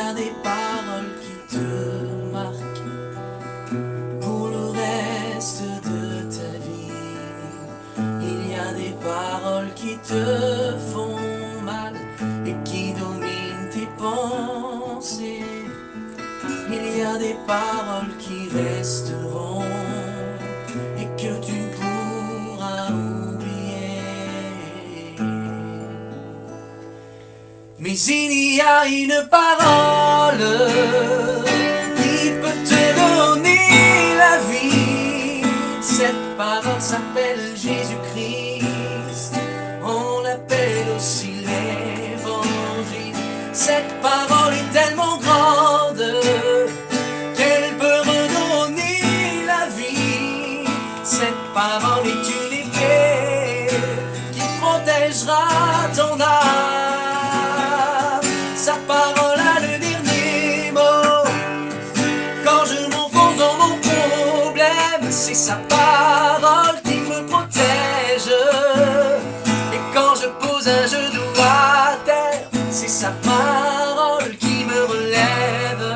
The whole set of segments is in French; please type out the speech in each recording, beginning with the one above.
a des paroles qui te marquent pour le reste de ta vie. Il y a des paroles qui te font mal et qui dominent tes pensées. Il y a des paroles qui resteront et que tu ne pourras oublier. Mais il y a une parole qui peut te donner la vie. Cette parole s'appelle Jésus-Christ. On l'appelle aussi l'Évangile. Cette parole est tellement grande qu'elle peut redonner la vie. Cette parole est une épée qui protégera ton âme. Sa parole a le dernier mot. Quand je m'enfonce dans mon problème, c'est sa parole qui me protège. Et quand je pose un genou à terre, c'est sa parole qui me relève.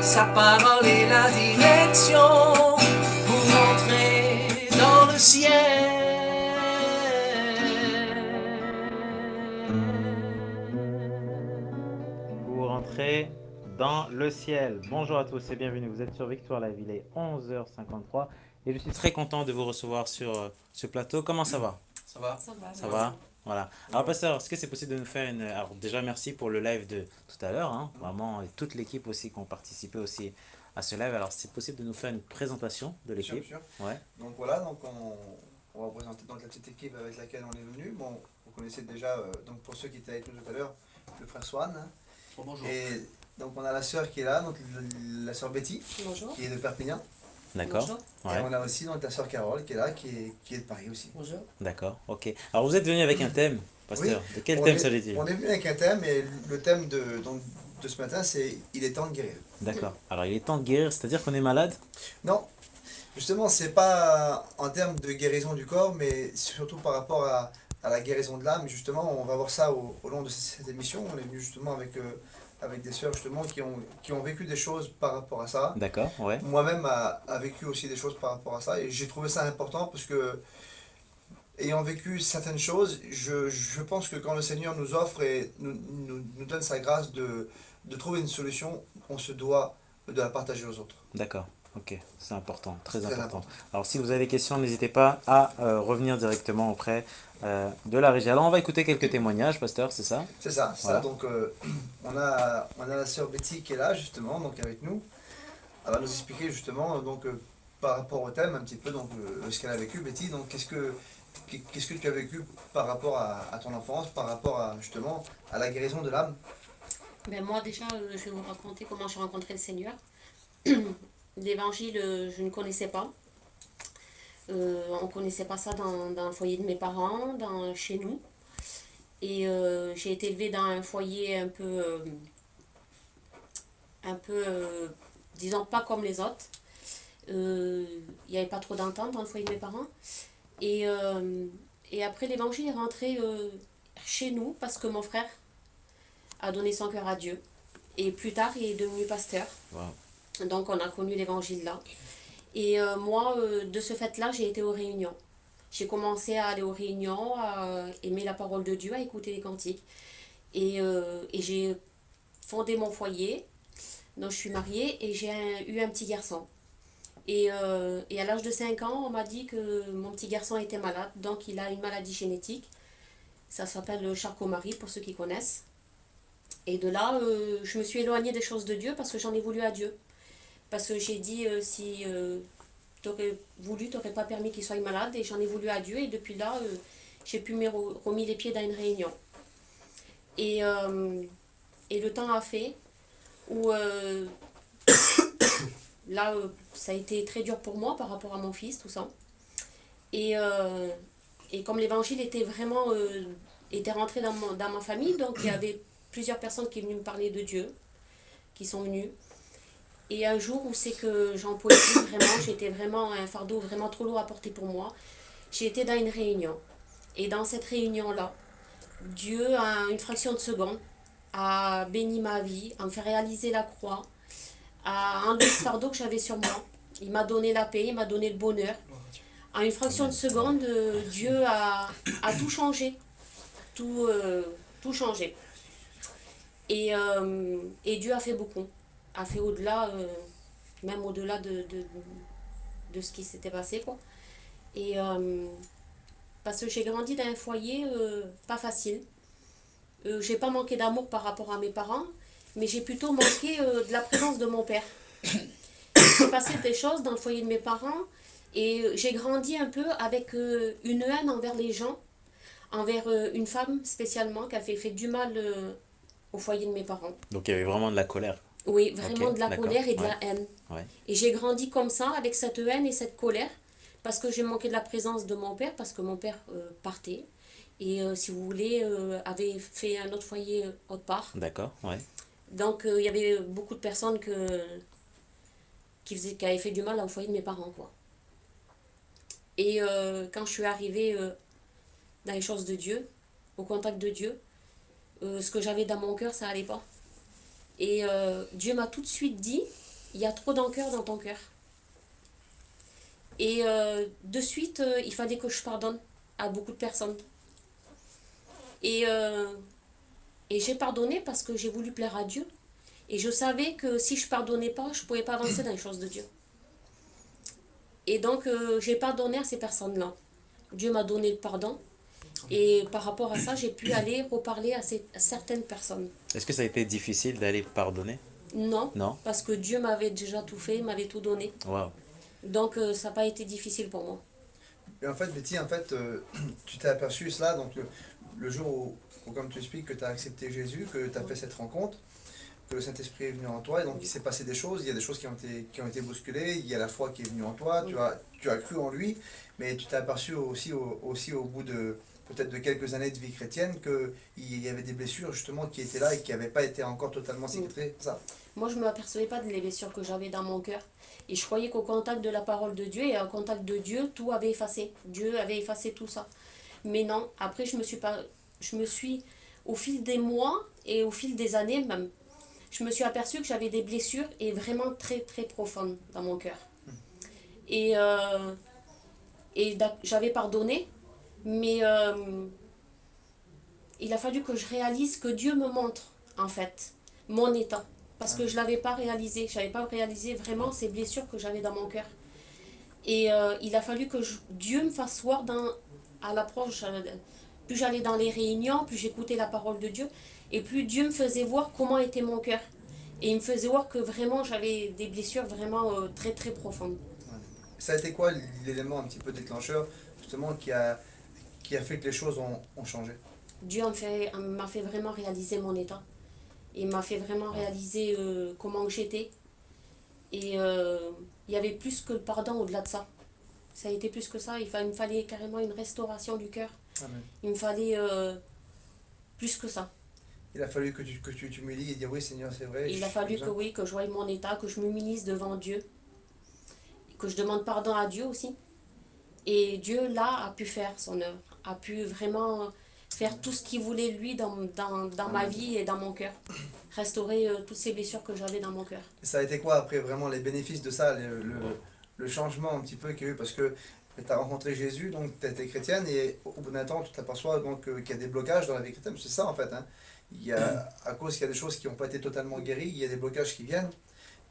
Sa parole est la direction pour entrer dans le ciel. Pour entrer dans le ciel. Bonjour à tous et bienvenue. Vous êtes sur Victoire la Ville, il est 11h53 et je suis très content de vous recevoir sur ce plateau. Comment ça va? Ça va? Ça va? Voilà. Alors, pasteur, est-ce que c'est possible de nous faire une... Alors, déjà, merci pour le live de tout à l'heure, hein, vraiment, et toute l'équipe aussi qui ont participé aussi à ce live. Alors, c'est possible de nous faire une présentation de l'équipe? Bien sûr. Ouais. Donc voilà, donc on va présenter donc la petite équipe avec laquelle on est venu. Bon, vous connaissez déjà, donc pour ceux qui étaient avec nous tout à l'heure, le frère Swan. Hein. Oh, bonjour. Et donc on a la sœur qui est là, donc la sœur Betty, Bonjour. qui est de Perpignan. D'accord. Bonjour. Ouais. Et on a aussi donc la sœur Carole qui est là, qui est de Paris aussi. Bonjour. D'accord. Ok. Alors, vous êtes venu avec un thème, pasteur. De quel thème s'agit-il? On est venu avec un thème et le thème de ce matin c'est « Il est temps de guérir ». D'accord. Alors, il est temps de guérir, c'est-à-dire qu'on est malade? Non, justement, c'est pas en termes de guérison du corps, mais surtout par rapport à la guérison de l'âme. Justement, on va voir ça au long de cette émission. On est venu justement avec des sœurs justement qui ont vécu des choses par rapport à ça. D'accord, ouais. Moi-même a vécu aussi des choses par rapport à ça et j'ai trouvé ça important parce que ayant vécu certaines choses, je pense que quand le Seigneur nous offre et nous donne sa grâce de trouver une solution, on se doit de la partager aux autres. D'accord, ok, c'est important, très Très important. important. Alors si vous avez des questions, n'hésitez pas à revenir directement auprès de la régie. Alors on va écouter quelques témoignages, pasteur, c'est ça? C'est ça, Voilà. donc on a la sœur Betty qui est là justement, donc avec nous. Elle va nous expliquer justement donc par rapport au thème un petit peu donc ce qu'elle a vécu. Betty, donc qu'est-ce que tu as vécu par rapport à ton enfance, par rapport à justement à la guérison de l'âme? Ben moi déjà, je vais vous raconter comment j'ai rencontré le Seigneur. L'évangile, je ne connaissais pas. On ne connaissait pas ça dans le foyer de mes parents, chez nous. Et j'ai été élevée dans un foyer un peu disons, pas comme les autres. Il n'y avait pas trop d'entente dans le foyer de mes parents. Et après, l'évangile est rentré chez nous parce que mon frère a donné son cœur à Dieu. Et plus tard, il est devenu pasteur. Wow. Donc, on a connu l'évangile là. Et moi, de ce fait-là, j'ai été aux réunions. J'ai commencé à aller aux réunions, à aimer la parole de Dieu, à écouter les cantiques. Et j'ai fondé mon foyer. Donc, je suis mariée et j'ai eu un petit garçon. Et à l'âge de 5 ans, on m'a dit que mon petit garçon était malade. Donc, il a une maladie génétique. Ça s'appelle le Charcot-Marie, pour ceux qui connaissent. Et de là, je me suis éloignée des choses de Dieu parce que j'en ai voulu à Dieu. Parce que j'ai dit, si tu aurais voulu, tu n'aurais pas permis qu'il soit malade. Et j'en ai voulu à Dieu. Et depuis là, j'ai pu me remis les pieds dans une réunion. Et le temps a fait où là, ça a été très dur pour moi par rapport à mon fils, tout ça. Et comme l'évangile était vraiment était rentré dans ma famille, donc il y avait plusieurs personnes qui venaient me parler de Dieu, qui sont venues. Et un jour où c'est que j'en pouvais plus vraiment, j'étais vraiment un fardeau vraiment trop lourd à porter pour moi, j'ai été dans une réunion. Et dans cette réunion-là, Dieu, à une fraction de seconde, a béni ma vie, a me fait réaliser la croix, a enlevé ce fardeau que j'avais sur moi. Il m'a donné la paix, il m'a donné le bonheur. En une fraction de seconde, Dieu a tout changé. Tout changé. Et Dieu a fait beaucoup. A fait au-delà, même au-delà de ce qui s'était passé, quoi. Et parce que j'ai grandi dans un foyer pas facile. J'ai pas manqué d'amour par rapport à mes parents, mais j'ai plutôt manqué de la présence de mon père. Il s'est passé des choses dans le foyer de mes parents et j'ai grandi un peu avec une haine envers les gens, envers une femme spécialement qui a fait du mal au foyer de mes parents. Donc il y avait vraiment de la colère. Oui, vraiment Ok, de la d'accord, colère et de ouais. la haine. Ouais. Et j'ai grandi comme ça, avec cette haine et cette colère, parce que j'ai manqué de la présence de mon père, parce que mon père partait. Et si vous voulez, avait fait un autre foyer autre part. D'accord, ouais. Donc il y avait beaucoup de personnes qui avaient fait du mal au foyer de mes parents, quoi. Et quand je suis arrivée dans les choses de Dieu, au contact de Dieu, ce que j'avais dans mon cœur, ça allait pas. Et Dieu m'a tout de suite dit, il y a trop d'encœur dans ton cœur. Et de suite, il fallait que je pardonne à beaucoup de personnes. Et j'ai pardonné parce que j'ai voulu plaire à Dieu. Et je savais que si je pardonnais pas, je ne pouvais pas avancer dans les choses de Dieu. Et donc, j'ai pardonné à ces personnes-là. Dieu m'a donné le pardon. Et par rapport à ça, j'ai pu aller reparler à certaines personnes. Est-ce que ça a été difficile d'aller pardonner? Non, Non? parce que Dieu m'avait déjà tout fait, il m'avait tout donné. Waouh. Donc, ça n'a pas été difficile pour moi. Et en fait, Betty, tu t'es aperçu cela, donc le jour où, comme tu expliques, que tu as accepté Jésus, que tu as fait cette rencontre, que le Saint-Esprit est venu en toi, et donc il s'est passé des choses, il y a des choses qui ont été bousculées, il y a la foi qui est venue en toi, Oui. tu as cru en lui, mais tu t'es aperçu aussi au bout de peut-être de quelques années de vie chrétienne qu'il y avait des blessures justement qui étaient là et qui n'avaient pas été encore totalement cicatrisées, ça. Moi, je ne m'apercevais pas de les blessures que j'avais dans mon cœur. Et je croyais qu'au contact de la parole de Dieu et au contact de Dieu, tout avait effacé. Dieu avait effacé tout ça. Mais non, après, je me suis, au fil des mois et au fil des années même, je me suis aperçue que j'avais des blessures et vraiment très, très profondes dans mon cœur. Et j'avais pardonné, mais il a fallu que je réalise que Dieu me montre, en fait, mon état. Parce que je ne l'avais pas réalisé. Je n'avais pas réalisé vraiment ces blessures que j'avais dans mon cœur. Et il a fallu que Dieu me fasse voir à l'approche. Plus j'allais dans les réunions, plus j'écoutais la parole de Dieu. Et plus Dieu me faisait voir comment était mon cœur. Et il me faisait voir que vraiment j'avais des blessures vraiment très très profondes. Ça a été quoi l'élément un petit peu déclencheur, justement, qui a fait que les choses ont changé? Dieu m'a fait vraiment réaliser mon état. Il m'a fait vraiment réaliser comment j'étais. Et il y avait plus que le pardon au-delà de ça. Ça a été plus que ça. Il me fallait carrément une restauration du cœur. Amen. Il me fallait plus que ça. Il a fallu que tu t'humilies et dire oui Seigneur, c'est vrai. Il a fallu que je voie mon état, que je m'humilie devant Dieu. Que je demande pardon à Dieu aussi. Et Dieu, là, a pu faire son œuvre. A pu vraiment faire tout ce qu'il voulait, lui, dans ma vie et dans mon cœur. Restaurer toutes ces blessures que j'avais dans mon cœur. Ça a été quoi après vraiment les bénéfices de ça, le changement un petit peu qu'il y a eu, parce que tu as rencontré Jésus, donc tu étais chrétienne, et au bout d'un temps tu t'aperçois donc qu'il y a des blocages dans la vie chrétienne, c'est ça en fait. Hein. Il y a, à cause qu'il y a des choses qui n'ont pas été totalement guéries, il y a des blocages qui viennent,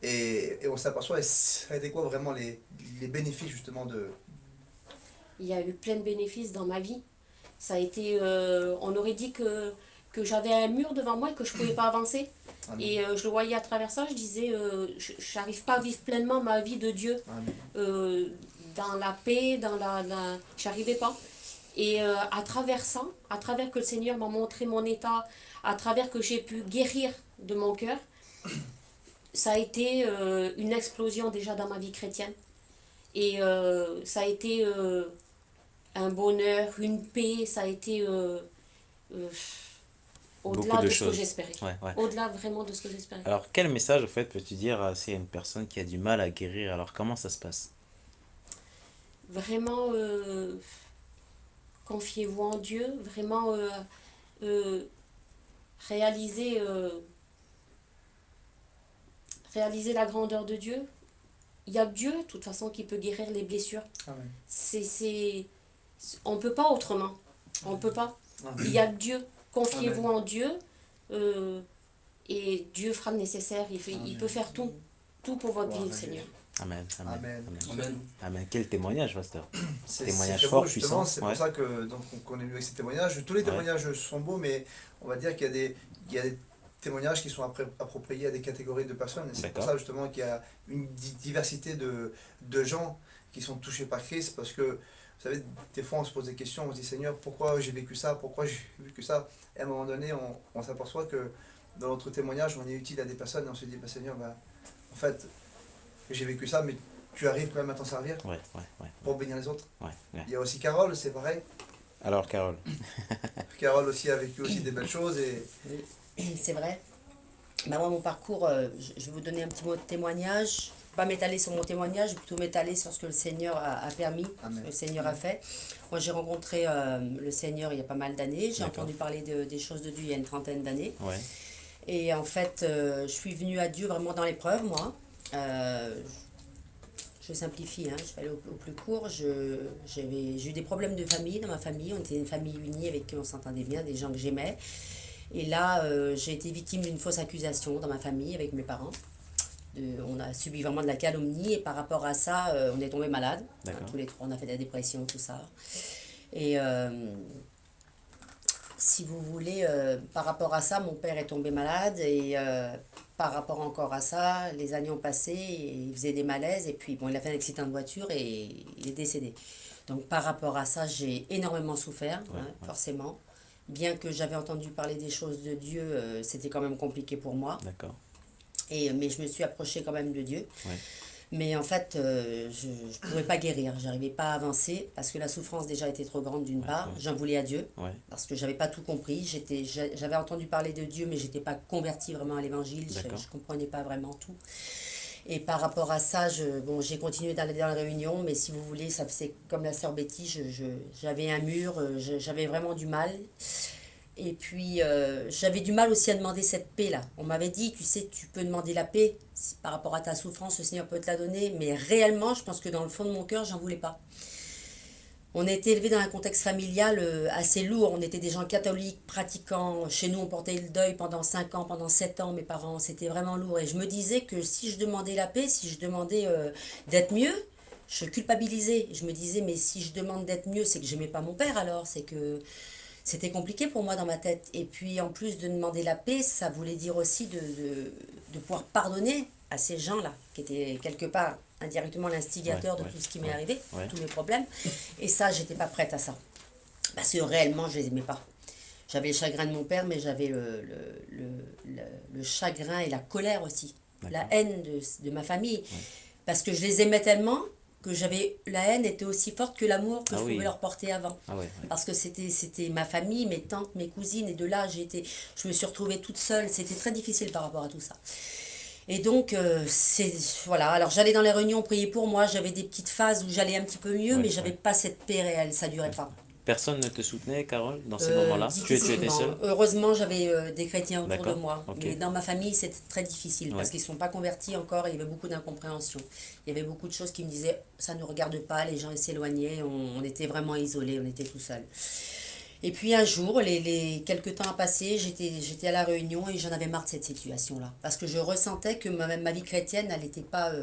et on s'aperçoit, et ça a été quoi vraiment les bénéfices justement de... Il y a eu plein de bénéfices dans ma vie. Ça a été, on aurait dit que j'avais un mur devant moi et que je ne pouvais pas avancer. Amen. Et je le voyais à travers ça, je disais, je n'arrive pas à vivre pleinement ma vie de Dieu. Dans la paix, j'arrivais pas. Et à travers ça, à travers que le Seigneur m'a montré mon état, à travers que j'ai pu guérir de mon cœur, ça a été une explosion déjà dans ma vie chrétienne. Et ça a été un bonheur, une paix, ça a été au-delà de ce que j'espérais. Ouais. Au-delà vraiment de ce que j'espérais. Alors, quel message, en fait, peux-tu dire s'il y a une personne qui a du mal à guérir? Alors, comment ça se passe? Vraiment, confiez-vous en Dieu. Vraiment, réaliser, réaliser la grandeur de Dieu. Il y a Dieu, de toute façon, qui peut guérir les blessures. Amen. On ne peut pas autrement. On ne peut pas. Il y a Dieu. Confiez-vous en Dieu. Et Dieu fera le nécessaire. Il peut faire tout pour votre vie, Amen. Seigneur. Amen. Amen. Amen. Amen. Amen. Amen. Quel témoignage, pasteur. C'est Témoignage très fort, beau, justement, puissant, c'est ouais. pour ça que donc on est venu avec ces témoignages. Tous les Ouais. témoignages sont beaux, mais on va dire qu'il y a des témoignages qui sont appropriés à des catégories de personnes. Et c'est pour D'accord. ça justement qu'il y a une diversité de gens qui sont touchés par Christ, parce que vous savez, des fois on se pose des questions, on se dit Seigneur, pourquoi j'ai vécu ça, pourquoi j'ai vécu ça, et à un moment donné on s'aperçoit que dans notre témoignage on est utile à des personnes et on se dit bah, Seigneur, bah, en fait j'ai vécu ça, mais tu arrives quand même à t'en servir Ouais. pour bénir les autres. Ouais. Il y a aussi Carole, c'est pareil. Alors, Carole. Carole aussi a vécu aussi des belles choses et C'est vrai. Bah moi, mon parcours, je vais vous donner un petit mot de témoignage. Pas m'étaler sur mon témoignage, plutôt m'étaler sur ce que le Seigneur a permis, Amen. ce que le Seigneur a fait. Moi, j'ai rencontré le Seigneur il y a pas mal d'années. J'ai D'accord. entendu parler des choses de Dieu il y a une trentaine d'années. Ouais. Et en fait, je suis venue à Dieu vraiment dans l'épreuve, moi. Je simplifie, hein, je vais aller au plus court. J'ai eu des problèmes de famille dans ma famille. On était une famille unie avec qui on s'entendait bien, des gens que j'aimais. Et là, j'ai été victime d'une fausse accusation dans ma famille avec mes parents. On a subi vraiment de la calomnie et par rapport à ça, on est tombé malade. D'accord. Tous les trois, on a fait de la dépression, tout ça. Et si vous voulez, par rapport à ça, mon père est tombé malade et par rapport encore à ça, les années ont passé, et il faisait des malaises et puis bon, il a fait un accident de voiture et il est décédé. Donc par rapport à ça, j'ai énormément souffert, Ouais, hein, ouais. forcément. Bien que j'avais entendu parler des choses de Dieu, c'était quand même compliqué pour moi. D'accord. Mais je me suis approchée quand même de Dieu. Ouais. Mais en fait, je ne pouvais pas guérir, j'arrivais pas à avancer parce que la souffrance déjà était trop grande d'une Ouais, part. ouais. J'en voulais à Dieu Ouais. parce que j'avais pas tout compris. J'avais entendu parler de Dieu, mais j'étais pas convertie vraiment à l'évangile. D'accord. Je comprenais pas vraiment tout. Et par rapport à ça, j'ai continué d'aller dans la réunion, mais si vous voulez, c'est comme la sœur Betty, j'avais un mur, j'avais vraiment du mal. Et puis, j'avais du mal aussi à demander cette paix-là. On m'avait dit, tu sais, tu peux demander la paix par rapport à ta souffrance, le Seigneur peut te la donner. Mais réellement, je pense que dans le fond de mon cœur, j'en voulais pas. On a été élevés dans un contexte familial assez lourd. On était des gens catholiques, pratiquants. Chez nous, on portait le deuil pendant 5 ans, pendant 7 ans, mes parents. C'était vraiment lourd. Et je me disais que si je demandais la paix, si je demandais d'être mieux, je culpabilisais. Je me disais, mais si je demande d'être mieux, c'est que j'aimais pas mon père alors. C'est que c'était compliqué pour moi dans ma tête. Et puis, en plus de demander la paix, ça voulait dire aussi de pouvoir pardonner à ces gens-là, qui étaient quelque part indirectement l'instigateur de tout ce qui m'est arrivé, tous mes problèmes. Et ça, j'étais pas prête à ça. Parce que réellement, je les aimais pas. J'avais le chagrin de mon père, mais j'avais le chagrin et la colère aussi. La haine de ma famille. Parce que je les aimais tellement que la haine était aussi forte que l'amour que je pouvais leur porter avant. Parce que c'était ma famille, mes tantes, mes cousines, et de là, je me suis retrouvée toute seule. C'était très difficile par rapport à tout ça. Et donc, voilà. Alors, j'allais dans les réunions prier pour moi. J'avais des petites phases où j'allais un petit peu mieux, mais j'avais pas cette paix réelle. Ça durait pas. Personne ne te soutenait, Carole, dans ces moments-là? Tu étais seule? Heureusement, j'avais des chrétiens autour de moi. Okay. Mais dans ma famille, c'était très difficile parce qu'ils ne sont pas convertis encore et il y avait beaucoup d'incompréhension. Il y avait beaucoup de choses qui me disaient ça ne nous regarde pas, les gens s'éloignaient, on était vraiment isolés, on était tout seuls. Et puis un jour, quelques temps a passé, j'étais à la réunion et j'en avais marre de cette situation-là. Parce que je ressentais que ma vie chrétienne, elle n'était pas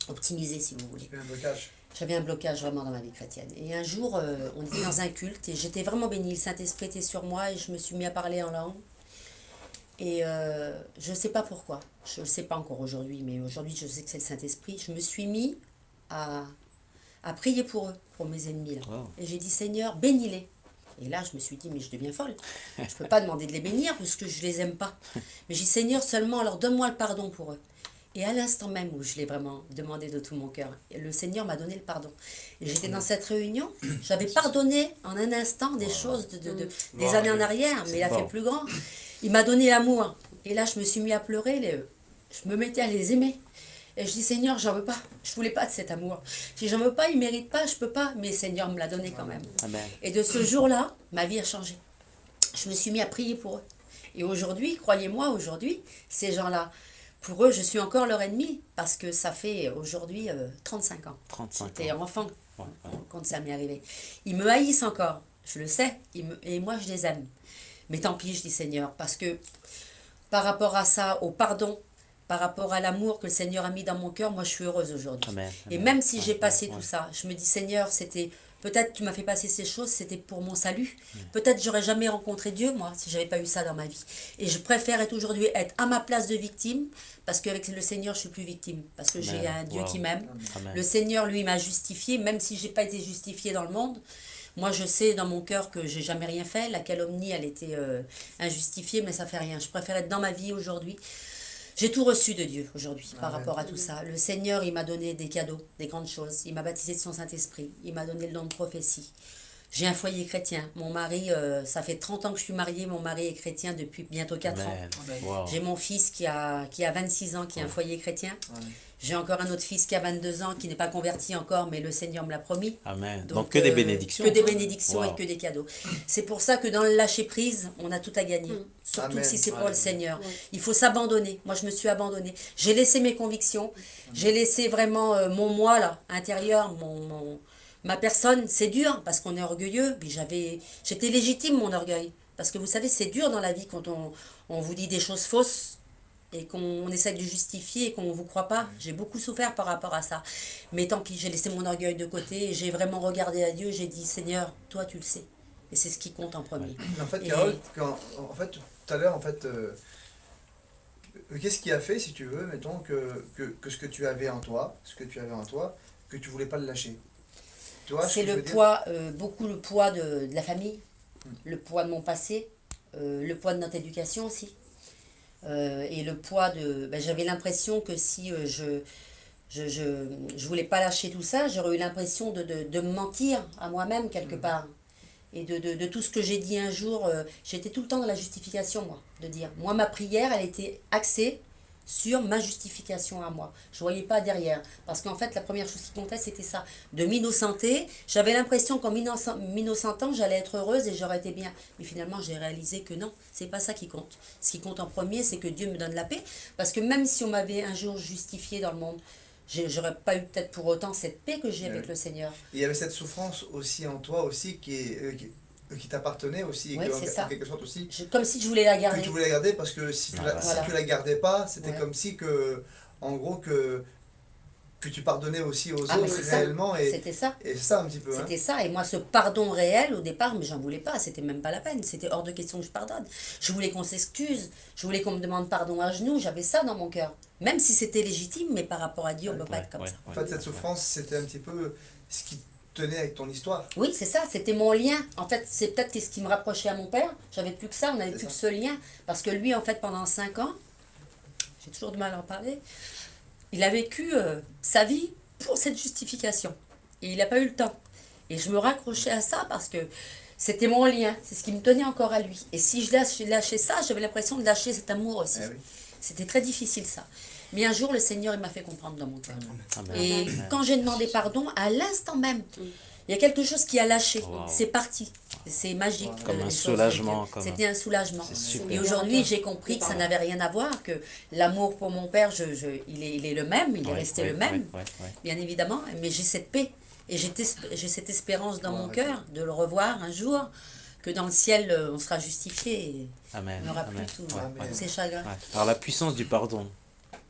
optimisée, si vous voulez. un blocage. J'avais un blocage vraiment dans ma vie chrétienne. Et un jour, on était dans un culte et j'étais vraiment bénie. Le Saint-Esprit était sur moi et je me suis mis à parler en langue. Et je ne sais pas pourquoi. Je ne le sais pas encore aujourd'hui, mais aujourd'hui, je sais que c'est le Saint-Esprit. Je me suis mis à prier pour eux, pour mes ennemis. Là. Wow. Et j'ai dit, Seigneur, bénis-les. Et là, je me suis dit, mais je deviens folle. Je ne peux pas demander de les bénir parce que je ne les aime pas. Mais j'ai dit, Seigneur, seulement, alors donne-moi le pardon pour eux. Et à l'instant même où je l'ai vraiment demandé de tout mon cœur, le Seigneur m'a donné le pardon. Et j'étais dans cette réunion, j'avais pardonné en un instant des choses des années en arrière, mais il a fait plus grand. Il m'a donné l'amour. Et là, je me suis mis à pleurer, je me mettais à les aimer. Et je dis, Seigneur, j'en veux pas. Je voulais pas de cet amour. Si j'en veux pas, il mérite pas, je peux pas. Mais Seigneur me l'a donné quand même. Amen. Et de ce jour-là, ma vie a changé. Je me suis mis à prier pour eux. Et aujourd'hui, croyez-moi, aujourd'hui, ces gens-là, pour eux, je suis encore leur ennemi parce que ça fait aujourd'hui 35 ans. 35 J'étais ans. enfant Ouais, ouais. quand ça m'est arrivé. Ils me haïssent encore, je le sais, et moi je les aime. Mais tant pis, je dis Seigneur, parce que par rapport à ça, au pardon, par rapport à l'amour que le Seigneur a mis dans mon cœur, moi je suis heureuse aujourd'hui. Amen. Et Amen. même si Ouais, j'ai passé ouais, tout ouais. ça, je me dis Seigneur, c'était peut-être tu m'as fait passer ces choses, c'était pour mon salut. Peut-être j'aurais jamais rencontré Dieu moi si j'avais pas eu ça dans ma vie. Et je préfère être aujourd'hui être à ma place de victime parce qu'avec le Seigneur je suis plus victime parce que j'ai Amen. un Dieu Wow. qui m'aime. Amen. Le Seigneur lui m'a justifié même si j'ai pas été justifié dans le monde. Moi, je sais dans mon cœur que j'ai jamais rien fait. La calomnie, elle était injustifiée, mais ça fait rien. Je préfère être dans ma vie aujourd'hui. J'ai tout reçu de Dieu aujourd'hui par Amen. rapport à tout ça. Le Seigneur, il m'a donné des cadeaux, des grandes choses. Il m'a baptisé de son Saint-Esprit. Il m'a donné le don de prophétie. J'ai un foyer chrétien. Mon mari, ça fait 30 ans que je suis mariée. Mon mari est chrétien depuis bientôt 4 ans. Amen. Amen. Wow. J'ai mon fils qui a 26 ans, qui a un foyer chrétien. Ouais. J'ai encore un autre fils qui a 22 ans, qui n'est pas converti encore, mais le Seigneur me l'a promis. Amen. Donc, que des bénédictions. Que des bénédictions Wow. et que des cadeaux. C'est pour ça que dans le lâcher-prise, on a tout à gagner. Surtout Amen. si c'est pour le Alléluia. Seigneur. Ouais. Il faut s'abandonner. Moi, je me suis abandonnée. J'ai laissé mes convictions. J'ai laissé vraiment mon moi, là, intérieur, ma personne. C'est dur parce qu'on est orgueilleux. Puis j'étais légitime, mon orgueil. Parce que vous savez, c'est dur dans la vie quand on vous dit des choses fausses et qu'on essaie de justifier et qu'on ne vous croit pas. J'ai beaucoup souffert par rapport à ça. Mais tant pis, j'ai laissé mon orgueil de côté et j'ai vraiment regardé à Dieu. J'ai dit, Seigneur, toi tu le sais. Et c'est ce qui compte en premier. Mais en fait, Et- Carole, en fait, tout à l'heure, en fait, qu'est-ce qui a fait, si tu veux, mettons, que ce que tu avais en toi, que tu voulais pas le lâcher? Tu vois ce C'est que je le veux dire? poids, beaucoup le poids de la famille, le poids de mon passé, le poids de notre éducation aussi. Et le poids de... j'avais l'impression que si je voulais pas lâcher tout ça, j'aurais eu l'impression de me mentir à moi-même quelque part. Et de tout ce que j'ai dit un jour, j'étais tout le temps dans la justification, moi, de dire. Moi, ma prière, elle était axée sur ma justification à moi. Je ne voyais pas derrière. Parce qu'en fait, la première chose qui comptait, c'était ça. De m'innocenter. J'avais l'impression qu'en m'innocentant, j'allais être heureuse et j'aurais été bien. Mais finalement, j'ai réalisé que non, c'est pas ça qui compte. Ce qui compte en premier, c'est que Dieu me donne la paix. Parce que même si on m'avait un jour justifié dans le monde, j'aurais pas eu peut-être pour autant cette paix que j'ai avec Oui. le Seigneur. Il y avait cette souffrance aussi en toi aussi qui t'appartenait aussi, et Oui, que, c'est en ça. quelque sorte aussi, Comme si je voulais la que garder. tu voulais la garder parce que si tu la, Voilà. si tu la gardais pas, c'était Ouais. comme si que, en gros, que tu pardonnais aussi aux Ah, mais autres c'est ça. réellement, et C'était ça. c'est ça un petit peu. Hein. C'était ça. Et moi, ce pardon réel, au départ, mais j'en voulais pas. C'était même pas la peine. C'était hors de question que je pardonne. Je voulais qu'on s'excuse. Je voulais qu'on me demande pardon à genoux. J'avais ça dans mon cœur. Même si c'était légitime, mais par rapport à Dieu, on ne peut pas être comme ça. En fait, cette souffrance, c'était un petit peu ce qui te tenait avec ton histoire. Oui, c'est ça. C'était mon lien. En fait, c'est peut-être ce qui me rapprochait à mon père. J'avais plus que ça. On n'avait C'est plus ça. que ce lien. Parce que lui, en fait, pendant 5 ans, j'ai toujours du mal à en parler, il a vécu sa vie pour cette justification. Et il n'a pas eu le temps. Et je me raccrochais à ça parce que c'était mon lien. C'est ce qui me tenait encore à lui. Et si je lâchais ça, j'avais l'impression de lâcher cet amour aussi. Eh oui. C'était très difficile ça. Mais un jour, le Seigneur, il m'a fait comprendre dans mon cœur. Amen. Et Amen. quand j'ai demandé pardon, à l'instant même, il y a quelque chose qui a lâché. Wow. C'est parti. C'est magique. Comme les un choses soulagement, avec Dieu. comme un- C'était un soulagement. C'est super. Et aujourd'hui, j'ai compris que ça n'avait rien à voir, que l'amour pour mon père, il est le même, il est Ouais, resté ouais, le même, ouais, ouais. bien évidemment. Mais j'ai cette paix. Et j'ai cette espérance dans Ouais, mon ouais. cœur de le revoir un jour, que dans le ciel, on sera justifié. Et Amen. on n'aura Amen. plus tout, Ouais, Amen. ouais. tous ces chagrins. Ouais. Alors la puissance du pardon,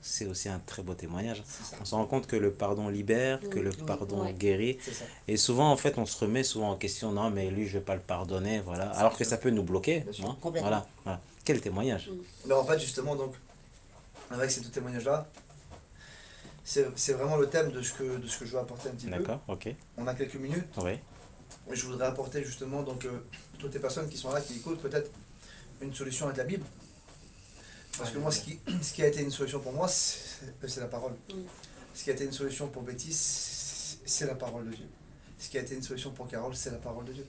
c'est aussi un très beau témoignage. C'est ça. On se rend compte que le pardon libère, que le Oui, pardon ouais. guérit. C'est ça. Et souvent, en fait, on se remet souvent en question, non, mais lui, je vais pas le pardonner, voilà. Alors que ça peut nous bloquer. Bien sûr. hein. Complètement. Voilà, voilà. Quel témoignage. Mais en fait, justement, donc, avec ces deux témoignages-là, c'est vraiment le thème de ce que je veux apporter un petit peu. D'accord, ok. On a quelques minutes. Oui, Et je voudrais apporter justement donc toutes les personnes qui sont là, qui écoutent peut-être une solution avec la Bible. Parce que moi, ce qui a été une solution pour moi, c'est la parole. Ce qui a été une solution pour Betty, c'est la parole de Dieu. Ce qui a été une solution pour Carole, c'est la parole de Dieu.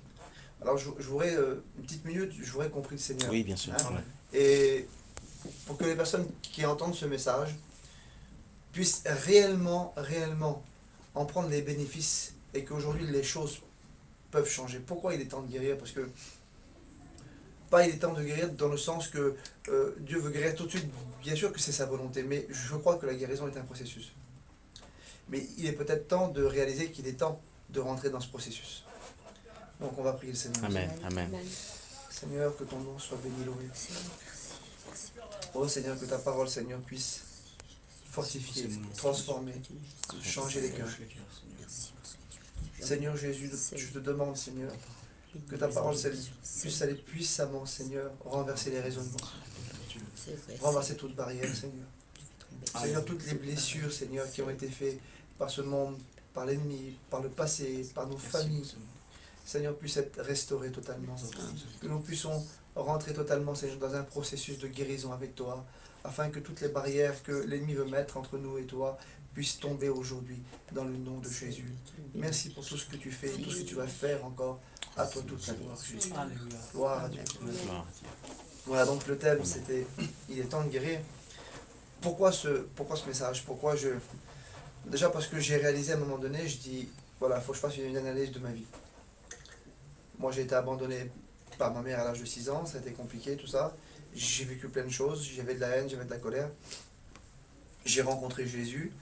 Alors je voudrais, une petite minute, je voudrais qu'on prie le Seigneur. oui, bien sûr. Hein. Ouais. Et pour que les personnes qui entendent ce message puissent réellement en prendre les bénéfices et qu'aujourd'hui les choses peuvent changer. Pourquoi il est temps de guérir? Parce que pas il est temps de guérir dans le sens que Dieu veut guérir tout de suite. Bien sûr que c'est sa volonté, mais je crois que la guérison est un processus. Mais il est peut-être temps de réaliser qu'il est temps de rentrer dans ce processus. Donc on va prier le Seigneur. Amen. Amen. Seigneur, que ton nom soit béni, loué. Seigneur, merci. Oh Seigneur, que ta parole, Seigneur, puisse fortifier, transformer, changer les cœurs. Merci pour ce que tu fais. Seigneur Jésus, je te demande, Seigneur, que ta parole puisse aller puissamment, Seigneur, renverser les raisonnements, C'est vrai. renverser toute barrière, Seigneur. Seigneur, toutes les blessures, Seigneur, qui ont été faites par ce monde, par l'ennemi, par le passé, par nos familles, Seigneur, puissent être restaurées totalement. Que nous puissions rentrer totalement, Seigneur, dans un processus de guérison avec toi, afin que toutes les barrières que l'ennemi veut mettre entre nous et toi puissent tomber aujourd'hui, dans le nom de Jésus. Merci pour tout ce que tu fais, tout ce que tu vas faire encore. À toi toute la gloire, Jésus. Alléluia. Gloire à Dieu. Gloire. Voilà, donc le thème, c'était « Il est temps de guérir ». Pourquoi ce message? Déjà parce que j'ai réalisé à un moment donné, je dis, voilà, il faut que je fasse une analyse de ma vie. Moi, j'ai été abandonné par ma mère à l'âge de 6 ans, ça a été compliqué, tout ça. J'ai vécu plein de choses, j'avais de la haine, j'avais de la colère. J'ai rencontré Jésus,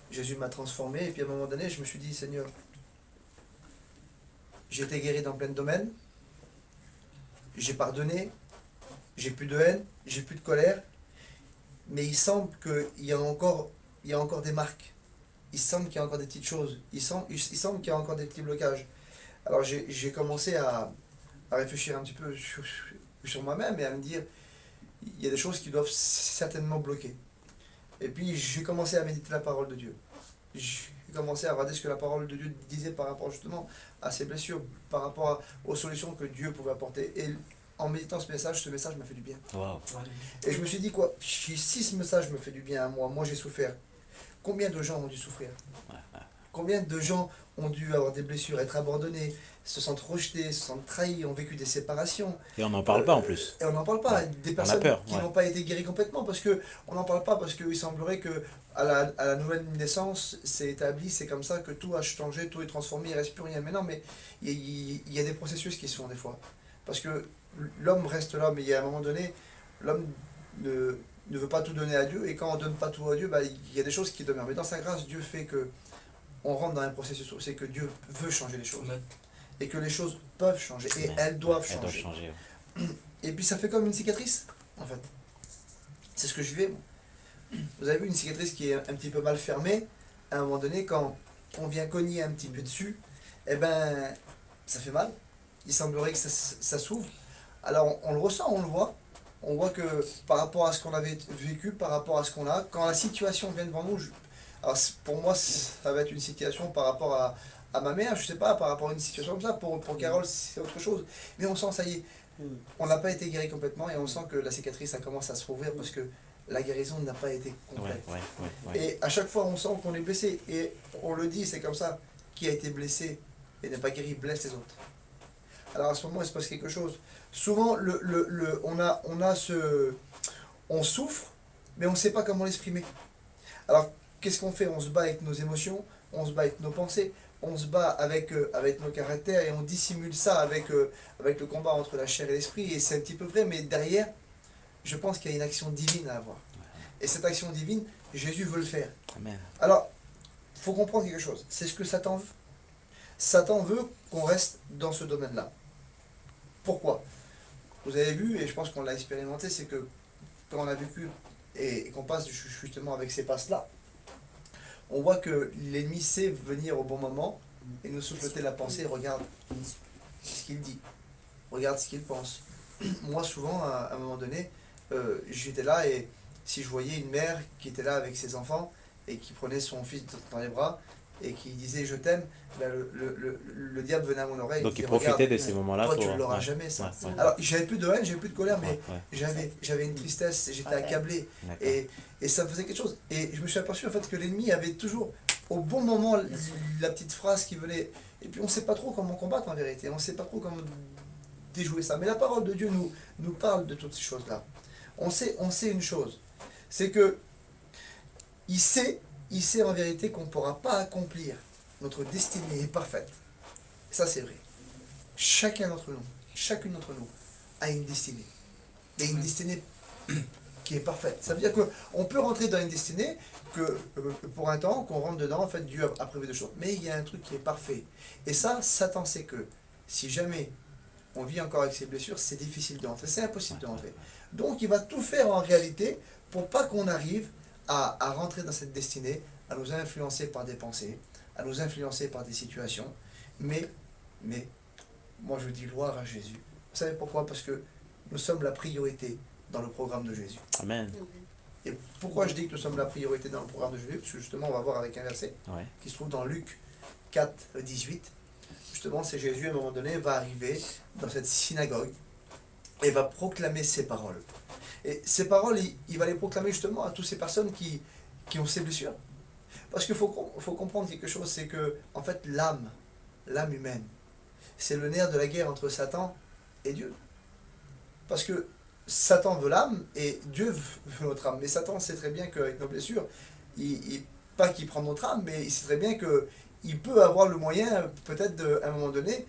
Jésus m'a transformé, et puis à un moment donné, je me suis dit, Seigneur, j'ai été guéri dans plein de domaines, j'ai pardonné, j'ai plus de haine, j'ai plus de colère, mais il semble qu'il y a encore des marques. Il semble qu'il y a encore des petites choses. Il semble qu'il y a encore des petits blocages. Alors j'ai commencé à réfléchir un petit peu sur moi-même et à me dire, il y a des choses qui doivent certainement bloquer. Et puis j'ai commencé à méditer la parole de Dieu. J'ai commencé à regarder ce que la parole de Dieu disait par rapport justement à ces blessures, par rapport aux solutions que Dieu pouvait apporter. Et en méditant ce message m'a fait du bien. Wow. Et je me suis dit, quoi, si ce message me fait du bien à moi j'ai souffert, combien de gens ont dû souffrir? Combien de gens ont dû avoir des blessures, être abandonnés, se sentent rejetés, se sentent trahis, ont vécu des séparations. Et on n'en parle pas en plus. Et on n'en parle pas. Des personnes peur, qui n'ont pas été guéries complètement, parce que on n'en parle pas, parce qu'il semblerait que à la nouvelle naissance, c'est établi, c'est comme ça que tout a changé, tout est transformé, il ne reste plus rien. Mais non, mais il y a des processus qui se font des fois. Parce que l'homme reste l'homme, et il y a un moment donné, l'homme ne veut pas tout donner à Dieu, et quand on ne donne pas tout à Dieu, bah, il y a des choses qui demeurent. Mais dans sa grâce, Dieu fait que on rentre dans un processus, c'est que Dieu veut changer les choses. Et que les choses peuvent changer, et elles doivent changer. Et puis ça fait comme une cicatrice, en fait. C'est ce que je vis. Vous avez vu une cicatrice qui est un petit peu mal fermée, à un moment donné, quand on vient cogner un petit peu dessus, eh ben, ça fait mal. Il semblerait que ça s'ouvre. Alors on le ressent, on le voit. On voit que par rapport à ce qu'on avait vécu, par rapport à ce qu'on a, quand la situation vient devant nous, alors pour moi ça va être une situation par rapport à ma mère, je sais pas, par rapport à une situation comme ça, pour Carole c'est autre chose. Mais on sent, ça y est, on n'a pas été guéri complètement et on sent que la cicatrice ça commence à se rouvrir parce que la guérison n'a pas été complète. Et à chaque fois on sent qu'on est blessé et on le dit, c'est comme ça, qui a été blessé et n'est pas guéri blesse les autres. Alors à ce moment il se passe quelque chose. Souvent on souffre mais on ne sait pas comment l'exprimer. Alors qu'est-ce qu'on fait? On se bat avec nos émotions, on se bat avec nos pensées, on se bat avec nos caractères et on dissimule ça avec le combat entre la chair et l'esprit. Et c'est un petit peu vrai, mais derrière, je pense qu'il y a une action divine à avoir. Et cette action divine, Jésus veut le faire. Amen. Alors, il faut comprendre quelque chose. C'est ce que Satan veut. Satan veut qu'on reste dans ce domaine-là. Pourquoi? Vous avez vu, et je pense qu'on l'a expérimenté, c'est que quand on a vécu et qu'on passe justement avec ces passes-là, on voit que l'ennemi sait venir au bon moment et nous souffleter la pensée. Regarde ce qu'il dit, regarde ce qu'il pense. Moi, souvent, à un moment donné, j'étais là et si je voyais une mère qui était là avec ses enfants et qui prenait son fils dans les bras et qui disait je t'aime, ben le diable venait à mon oreille. Donc il profitait de ces moments-là. Toi, tu ne l'auras jamais, ça. Ouais. Alors, j'avais plus de haine, j'avais plus de colère, mais j'avais une tristesse, j'étais accablé. Et ça me faisait quelque chose. Et je me suis aperçu en fait que l'ennemi avait toujours au bon moment la petite phrase qui venait. Et puis on ne sait pas trop comment combattre en vérité, on ne sait pas trop comment déjouer ça. Mais la parole de Dieu nous parle de toutes ces choses-là. On sait une chose, c'est que il sait en vérité qu'on ne pourra pas accomplir notre destinée parfaite. Ça c'est vrai. Chacun d'entre nous, chacune d'entre nous, a une destinée. Et une destinée qui est parfaite. Ça veut dire qu'on peut rentrer dans une destinée que pour un temps, qu'on rentre dedans, en fait, Dieu a prévu des choses. Mais il y a un truc qui est parfait. Et ça, Satan sait que si jamais on vit encore avec ses blessures, c'est difficile de rentrer, c'est impossible de rentrer. Donc il va tout faire en réalité pour pas qu'on arrive à rentrer dans cette destinée, à nous influencer par des pensées, à nous influencer par des situations. Mais, moi je dis gloire à Jésus. Vous savez pourquoi? Parce que nous sommes la priorité dans le programme de Jésus. Amen. Et pourquoi je dis que nous sommes la priorité dans le programme de Jésus? Parce que justement, on va voir avec un verset Ouais. qui se trouve dans Luc 4, 18. Justement, c'est Jésus, à un moment donné, va arriver dans cette synagogue et va proclamer ses paroles. Et ces paroles, il va les proclamer justement à toutes ces personnes qui ont ces blessures. Parce qu'il faut comprendre quelque chose, c'est que, en fait, l'âme humaine, c'est le nerf de la guerre entre Satan et Dieu. Parce que Satan veut l'âme et Dieu veut notre âme. Mais Satan sait très bien qu'avec nos blessures, pas qu'il prend notre âme, mais il sait très bien qu'il peut avoir le moyen, peut-être à un moment donné,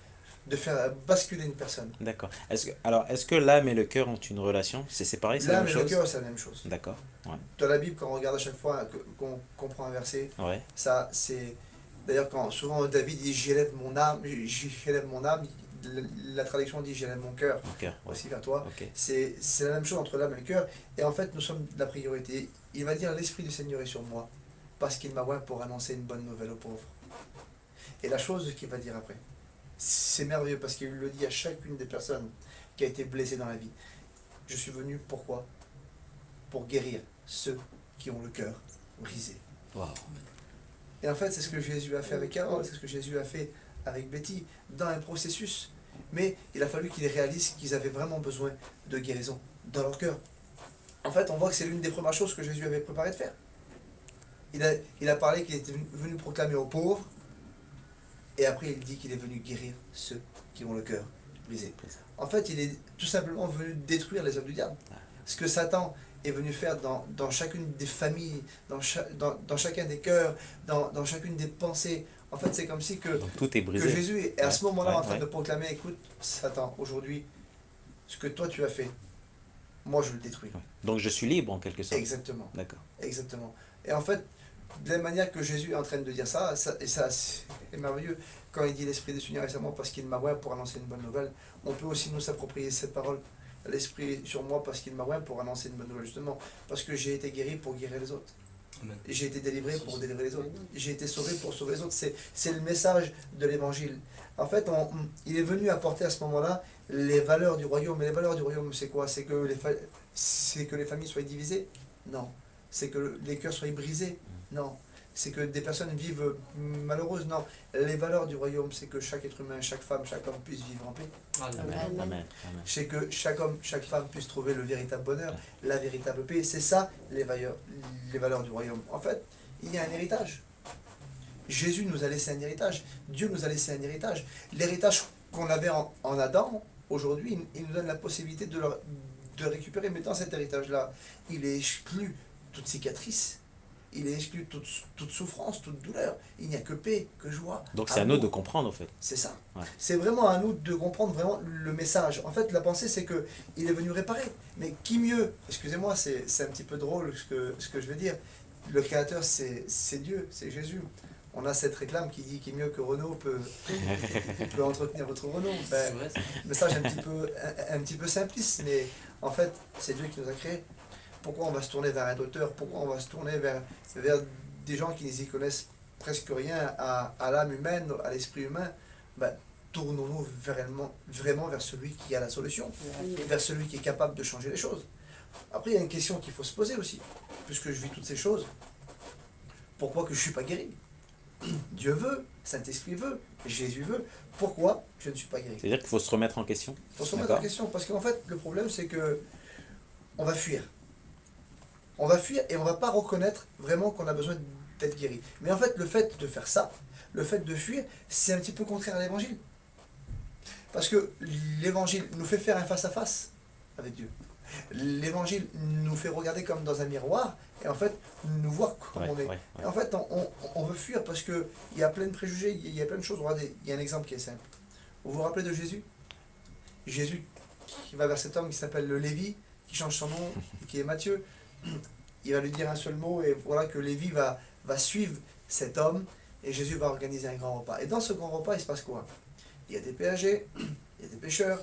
de faire basculer une personne. D'accord. Est-ce que l'âme et le cœur ont une relation? C'est séparé, c'est la L'âme même et le chose? cœur, c'est la même chose. D'accord. Ouais. Dans la Bible, quand on regarde à chaque fois qu'on comprend un verset, Ouais. ça c'est... D'ailleurs, quand souvent David dit « j'élève mon âme », la traduction dit « j'élève mon cœur Ok. Ouais. aussi vers toi Ok. ». C'est la même chose entre l'âme et le cœur. Et en fait, nous sommes la priorité. Il va dire « l'Esprit du Seigneur est sur moi, parce qu'il m'a oint pour annoncer une bonne nouvelle aux pauvres ». Et la chose qu'il va dire après, c'est merveilleux, parce qu'il le dit à chacune des personnes qui a été blessée dans la vie. Je suis venu, pourquoi? Pour guérir ceux qui ont le cœur brisé. Wow. Et en fait, c'est ce que Jésus a fait avec Carole, c'est ce que Jésus a fait avec Betty, dans un processus. Mais il a fallu qu'ils réalisent qu'ils avaient vraiment besoin de guérison dans leur cœur. En fait, on voit que c'est l'une des premières choses que Jésus avait préparé de faire. Il a parlé qu'il était venu proclamer aux pauvres, et après il dit qu'il est venu guérir ceux qui ont le cœur brisé. En fait, il est tout simplement venu détruire les œuvres du diable. Ce que Satan est venu faire dans chacune des familles, dans chacun des cœurs, dans chacune des pensées. En fait, c'est comme si que Donc tout est brisé. Jésus est à ce moment-là en train Ouais. de proclamer, écoute, Satan, aujourd'hui, ce que toi tu as fait, moi je le détruis. Ouais. Donc je suis libre en quelque sorte. Exactement, D'accord. exactement. Et en fait, de la manière que Jésus est en train de dire ça et ça c'est merveilleux, quand il dit l'Esprit du Seigneur est sur moi parce qu'il m'a oint pour annoncer une bonne nouvelle, on peut aussi nous s'approprier cette parole. L'Esprit est sur moi parce qu'il m'a oint pour annoncer une bonne nouvelle, justement, parce que j'ai été guéri pour guérir les autres. Amen. J'ai été délivré pour délivrer les autres. J'ai été sauvé pour sauver les autres. C'est le message de l'Évangile. En fait, il est venu apporter à ce moment-là les valeurs du royaume. Et les valeurs du royaume, c'est quoi? C'est que les familles soient divisées? Non. C'est que les cœurs soient brisés? Non. C'est que des personnes vivent malheureuses? Non. Les valeurs du royaume, c'est que chaque être humain, chaque femme, chaque homme puisse vivre en paix. Amen. Amen. Amen. C'est que chaque homme, chaque femme puisse trouver le véritable bonheur, la véritable paix. C'est ça les valeurs du royaume. En fait, il y a un héritage. Jésus nous a laissé un héritage. Dieu nous a laissé un héritage. L'héritage qu'on avait en Adam, aujourd'hui, il nous donne la possibilité de le récupérer. Mais dans cet héritage-là, il est exclu toute cicatrice. Il est exclu toute souffrance, toute douleur. Il n'y a que paix, que joie. Donc c'est à nous de comprendre en fait. C'est ça. Ouais. C'est vraiment à nous de comprendre vraiment le message. En fait, la pensée, c'est que il est venu réparer. Mais qui mieux? Excusez-moi, c'est un petit peu drôle ce que je veux dire. Le Créateur, c'est Dieu, c'est Jésus. On a cette réclame qui dit qui mieux que Renault peut entretenir votre Renault. C'est Ben, vrai, ça. message un petit peu simpliste, mais en fait, c'est Dieu qui nous a créés. Pourquoi on va se tourner vers un auteur? Pourquoi on va se tourner vers des gens qui n'y connaissent presque rien à l'âme humaine, à l'esprit humain? Ben, tournons-nous vraiment vers celui qui a la solution, vers celui qui est capable de changer les choses. Après, il y a une question qu'il faut se poser aussi. Puisque je vis toutes ces choses, pourquoi que je ne suis pas guéri? Dieu veut, Saint-Esprit veut, Jésus veut. Pourquoi je ne suis pas guéri? C'est-à-dire qu'il faut se remettre en question. Il faut se remettre en question, parce qu'en fait, le problème, c'est que on va fuir. On va fuir et on ne va pas reconnaître vraiment qu'on a besoin d'être guéri. Mais en fait, le fait de faire ça, le fait de fuir, c'est un petit peu contraire à l'Évangile. Parce que l'Évangile nous fait faire un face-à-face avec Dieu. L'Évangile nous fait regarder comme dans un miroir et en fait, nous voir comme on est. Ouais. Et en fait, on veut fuir parce qu'il y a plein de préjugés, il y a plein de choses. Regardez, il y a un exemple qui est simple. Vous vous rappelez de Jésus? Jésus qui va vers cet homme qui s'appelle le Lévi, qui change son nom, qui est Matthieu. Il va lui dire un seul mot et voilà que Lévi va suivre cet homme et Jésus va organiser un grand repas. Et dans ce grand repas, il se passe quoi? Il y a des péagers, il y a des pêcheurs,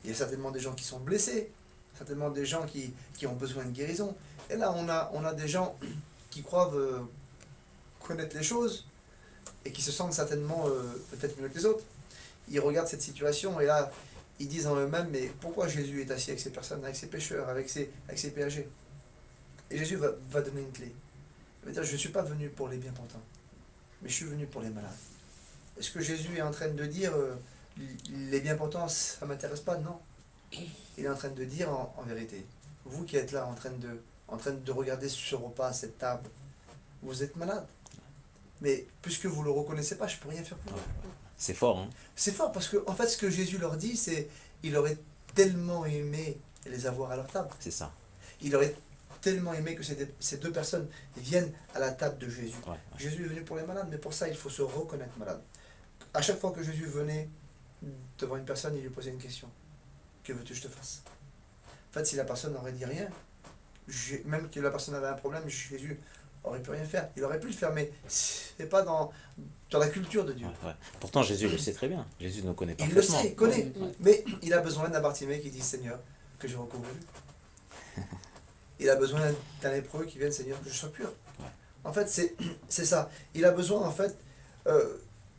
il y a certainement des gens qui sont blessés, certainement des gens qui ont besoin de guérison. Et là, on a des gens qui croient connaître les choses et qui se sentent certainement peut-être mieux que les autres. Ils regardent cette situation et là, ils disent en eux-mêmes, mais pourquoi Jésus est assis avec ces personnes, avec ces pêcheurs, avec ces péagers? Et Jésus va donner une clé. Il va dire, je ne suis pas venu pour les bien portants, mais je suis venu pour les malades. Est-ce que Jésus est en train de dire, les bien portants, ça ne m'intéresse pas? Non. Il est en train de dire en vérité, vous qui êtes là en train de regarder ce repas, cette table, vous êtes malade. Mais puisque vous ne le reconnaissez pas, je ne peux rien faire pour vous. C'est fort, hein? C'est fort parce que en fait ce que Jésus leur dit, c'est il aurait tellement aimé les avoir à leur table. C'est ça. Il aurait tellement aimé que ces deux personnes viennent à la table de Jésus. Ouais, ouais. Jésus est venu pour les malades, mais pour ça il faut se reconnaître malade. À chaque fois que Jésus venait devant une personne, il lui posait une question. Que veux-tu que je te fasse? En fait, si la personne n'aurait dit rien, même que la personne avait un problème, Jésus aurait pu rien faire. Il aurait pu le faire, mais c'est pas dans la culture de Dieu. Ouais, ouais. Pourtant, Jésus le sait très bien. Jésus nous connaît Il le parfaitement. sait, il connaît. Ouais. Mais il a besoin d'un Bartimée qui dit Seigneur, que je recouvre vue. Il a besoin d'un lépreux qui vienne Seigneur, que je sois pur. Ouais. En fait, c'est ça. Il a besoin, en fait,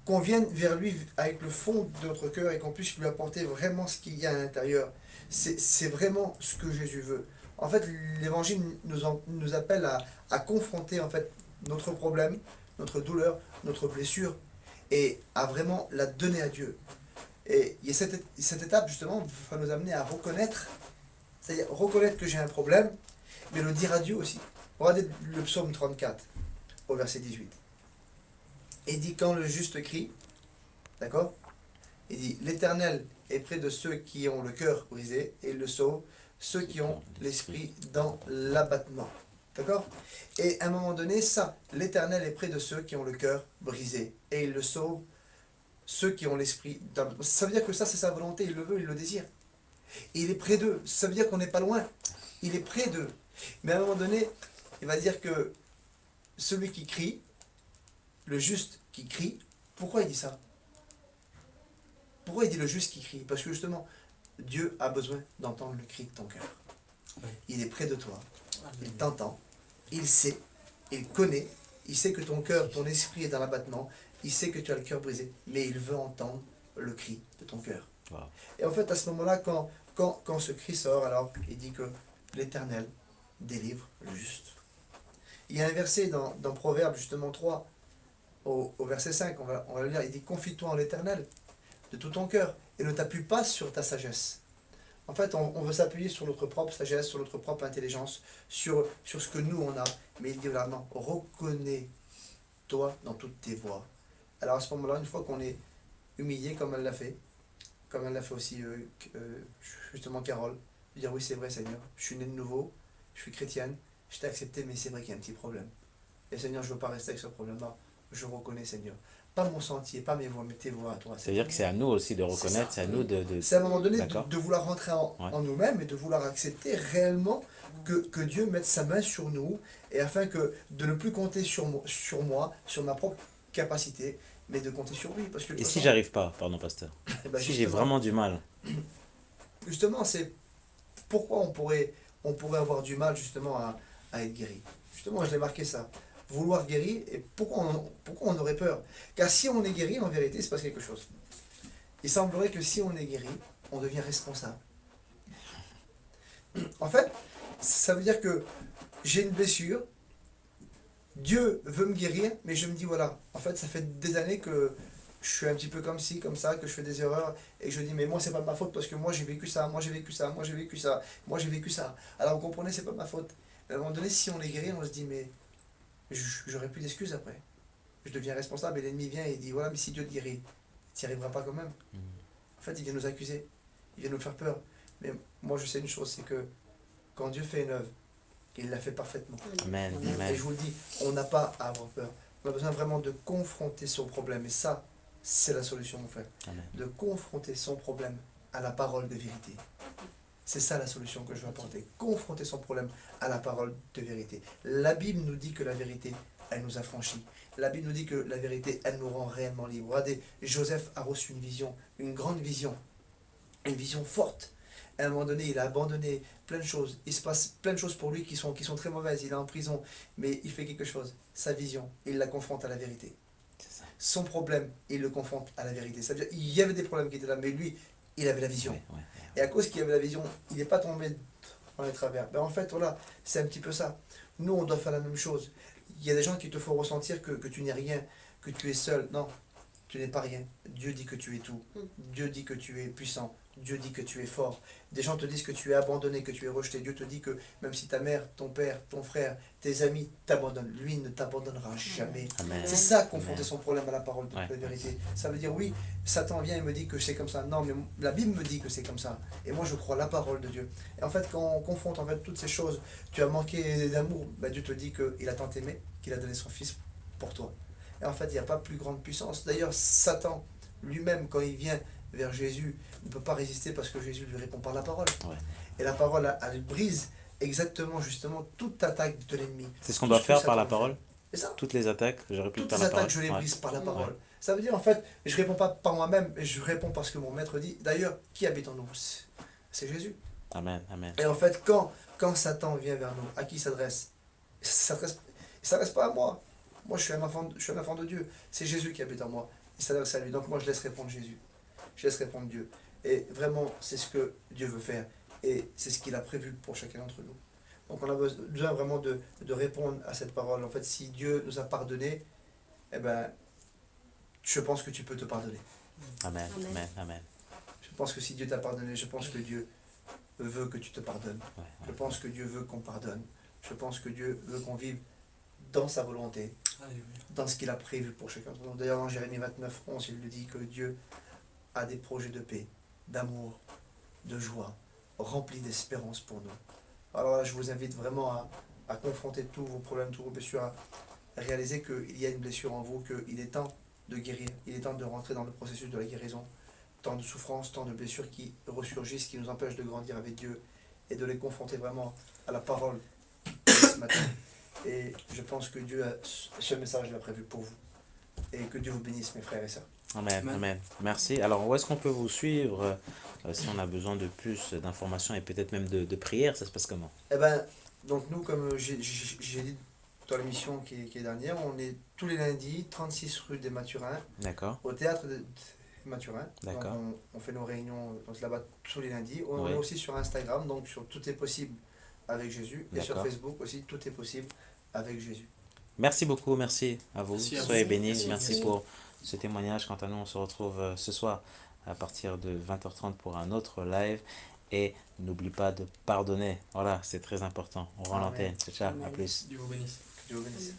qu'on vienne vers lui avec le fond de notre cœur et qu'on puisse lui apporter vraiment ce qu'il y a à l'intérieur. C'est vraiment ce que Jésus veut. En fait, l'évangile nous appelle à confronter en fait notre problème, notre douleur, notre blessure et à vraiment la donner à Dieu. Et il y a cette étape justement va nous amener à reconnaître, c'est-à-dire reconnaître que j'ai un problème, mais le dire à Dieu aussi. Regardez le psaume 34 au verset 18. Il dit quand le juste crie, d'accord? Il dit l'Éternel est près de ceux qui ont le cœur brisé et il le sauve, ceux qui ont l'esprit dans l'abattement. D'accord? Et à un moment donné, ça, l'Éternel est près de ceux qui ont le cœur brisé et il le sauve, ceux qui ont l'esprit dans l'abattement. Ça veut dire que ça, c'est sa volonté, il le veut, il le désire. Et il est près d'eux. Ça veut dire qu'on n'est pas loin. Il est près d'eux. Mais à un moment donné, il va dire que celui qui crie, le juste qui crie, pourquoi il dit ça? Pourquoi il dit le juste qui crie? Parce que justement, Dieu a besoin d'entendre le cri de ton cœur. Oui. Il est près de toi, il t'entend, il sait, il connaît, il sait que ton cœur, ton esprit est dans l'abattement, il sait que tu as le cœur brisé, mais il veut entendre le cri de ton cœur. Wow. Et en fait, à ce moment-là, quand ce cri sort, alors il dit que l'Éternel délivre le juste. Il y a un verset dans Proverbes, justement 3, au verset 5, on va le lire, il dit « Confie-toi en l'Éternel de tout ton cœur et ne t'appuie pas sur ta sagesse. » En fait, on veut s'appuyer sur notre propre sagesse, sur notre propre intelligence, sur ce que nous on a. Mais il dit là, non, reconnais-toi dans toutes tes voies. Alors à ce moment-là, une fois qu'on est humilié comme elle l'a fait aussi justement Carole, dire oui c'est vrai Seigneur, je suis né de nouveau, je suis chrétienne, je t'ai accepté mais c'est vrai qu'il y a un petit problème. Et Seigneur, je ne veux pas rester avec ce problème-là, je reconnais Seigneur. Pas mon sentier, pas mes voies, mais tes voies à toi. C'est-à-dire que c'est à nous aussi de reconnaître, c'est à nous de... C'est à un moment donné D'accord. de vouloir rentrer en nous-mêmes et de vouloir accepter réellement que Dieu mette sa main sur nous et afin que de ne plus compter sur moi, sur ma propre capacité, mais de compter sur lui. Parce que, Et si j'arrive pas, pardon pasteur, eh ben, si j'ai justement, vraiment du mal, justement, c'est pourquoi on pourrait avoir du mal justement à être guéri. Justement, je l'ai marqué ça. Vouloir guérir, et pourquoi on aurait peur? Car si on est guéri, en vérité, il se passe quelque chose. Il semblerait que si on est guéri, on devient responsable. En fait, ça veut dire que j'ai une blessure, Dieu veut me guérir, mais je me dis voilà, en fait, ça fait des années que je suis un petit peu comme ci, comme ça, que je fais des erreurs, et je dis mais moi c'est pas de ma faute parce que moi j'ai vécu ça, moi j'ai vécu ça, moi j'ai vécu ça, moi j'ai vécu ça. Alors vous comprenez, c'est pas de ma faute. Mais à un moment donné, si on est guéri, on se dit mais j'aurai plus d'excuses après. Je deviens responsable et l'ennemi vient et dit voilà, mais si Dieu te guérit, tu n'y arriveras pas quand même. En fait, il vient nous accuser, il vient nous faire peur. Mais moi je sais une chose, c'est que quand Dieu fait une œuvre, il l'a fait parfaitement. amen, Et amen. je vous le dis, on n'a pas à avoir peur. On a besoin vraiment de confronter son problème. Et ça, c'est la solution, mon frère. Amen. De confronter son problème à la parole de vérité. C'est ça la solution que je veux apporter. Confronter son problème à la parole de vérité. La Bible nous dit que la vérité, elle nous affranchit. La Bible nous dit que la vérité, elle nous rend réellement libres. Regardez, Joseph a reçu une vision, une grande vision, une vision forte. À un moment donné, il a abandonné plein de choses. Il se passe plein de choses pour lui qui sont très mauvaises. Il est en prison, mais il fait quelque chose. Sa vision, il la confronte à la vérité. Son problème, il le confronte à la vérité. C'est-à-dire, il y avait des problèmes qui étaient là, mais lui, il avait la vision. Ouais. Et à cause qu'il avait la vision, il n'est pas tombé dans les travers. Ben en fait, voilà, c'est un petit peu ça. Nous, on doit faire la même chose. Il y a des gens qui te font ressentir que tu n'es rien, que tu es seul. Non, tu n'es pas rien. Dieu dit que tu es tout. Dieu dit que tu es puissant. Dieu dit que tu es fort. Des gens te disent que tu es abandonné, que tu es rejeté. Dieu te dit que même si ta mère, ton père, ton frère, tes amis t'abandonnent, lui ne t'abandonnera jamais. Amen. C'est ça, confronter Amen. son problème à la parole de Ouais. la vérité. Ça veut dire, oui, Satan vient et me dit que c'est comme ça. Non, mais la Bible me dit que c'est comme ça. Et moi, je crois la parole de Dieu. Et en fait, quand on confronte en fait, toutes ces choses, tu as manqué d'amour, ben, Dieu te dit qu'il a tant aimé, qu'il a donné son Fils pour toi. Et en fait, il n'y a pas plus grande puissance. D'ailleurs, Satan lui-même, quand il vient vers Jésus, ne peut pas résister parce que Jésus lui répond par la parole. Ouais. Et la parole, elle brise exactement, justement, toute attaque de l'ennemi. C'est ce qu'on Tout doit que faire Satan par la fait. parole. C'est ça. Toutes les attaques, je répète Toutes par les la parole. attaques, je les Ouais. brise par la parole. Ouais. Ça veut dire, en fait, je réponds pas par moi-même, mais je réponds parce que mon maître dit. D'ailleurs, qui habite en nous? C'est Jésus. Amen, amen. Et en fait, quand Satan vient vers nous, à qui il s'adresse? Il s'adresse pas à moi. Moi, je suis un enfant de Dieu. C'est Jésus qui habite en moi. Il s'adresse à lui. Donc moi, je laisse répondre Jésus. Je laisse répondre Dieu. Et vraiment, c'est ce que Dieu veut faire. Et c'est ce qu'il a prévu pour chacun d'entre nous. Donc on a besoin vraiment de répondre à cette parole. En fait, si Dieu nous a pardonné, eh ben, je pense que tu peux te pardonner. Amen, Amen. amen, amen. Je pense que si Dieu t'a pardonné, je pense que Dieu veut que tu te pardonnes. Ouais, Je ouais. pense que Dieu veut qu'on pardonne. Je pense que Dieu veut qu'on vive dans sa volonté, dans ce qu'il a prévu pour chacun d'entre nous. D'ailleurs, dans Jérémie 29, 11, il le dit que Dieu a des projets de paix, d'amour, de joie, remplis d'espérance pour nous. Alors là, je vous invite vraiment à confronter tous vos problèmes, tous vos blessures, à réaliser qu'il y a une blessure en vous, qu'il est temps de guérir, il est temps de rentrer dans le processus de la guérison. Tant de souffrances, tant de blessures qui ressurgissent, qui nous empêchent de grandir avec Dieu et de les confronter vraiment à la parole ce matin. Et je pense que Dieu a ce message-là prévu pour vous. Et que Dieu vous bénisse, mes frères et sœurs. Amen, Amen. amen. Merci. Alors, où est-ce qu'on peut vous suivre si on a besoin de plus d'informations et peut-être même de prières, ça se passe comment? Eh ben, donc nous, comme j'ai dit dans l'émission qui est dernière, on est tous les lundis, 36 rue des Mathurins, D'accord, au théâtre des Mathurins. Donc D'accord. on fait nos réunions donc là-bas tous les lundis. On Oui. est aussi sur Instagram, donc sur Tout est possible avec Jésus. Et sur D'accord. Facebook aussi, Tout est possible avec Jésus. Merci beaucoup, merci à vous. Merci à vous. Soyez bénis. Merci. Merci pour ce témoignage. Quant à nous, on se retrouve ce soir à partir de 20h30 pour un autre live. Et n'oublie pas de pardonner. Voilà, c'est très important. On rend Amen. l'antenne. Ciao, ciao. À Amen. plus. Dieu vous bénisse. Que Dieu vous bénisse.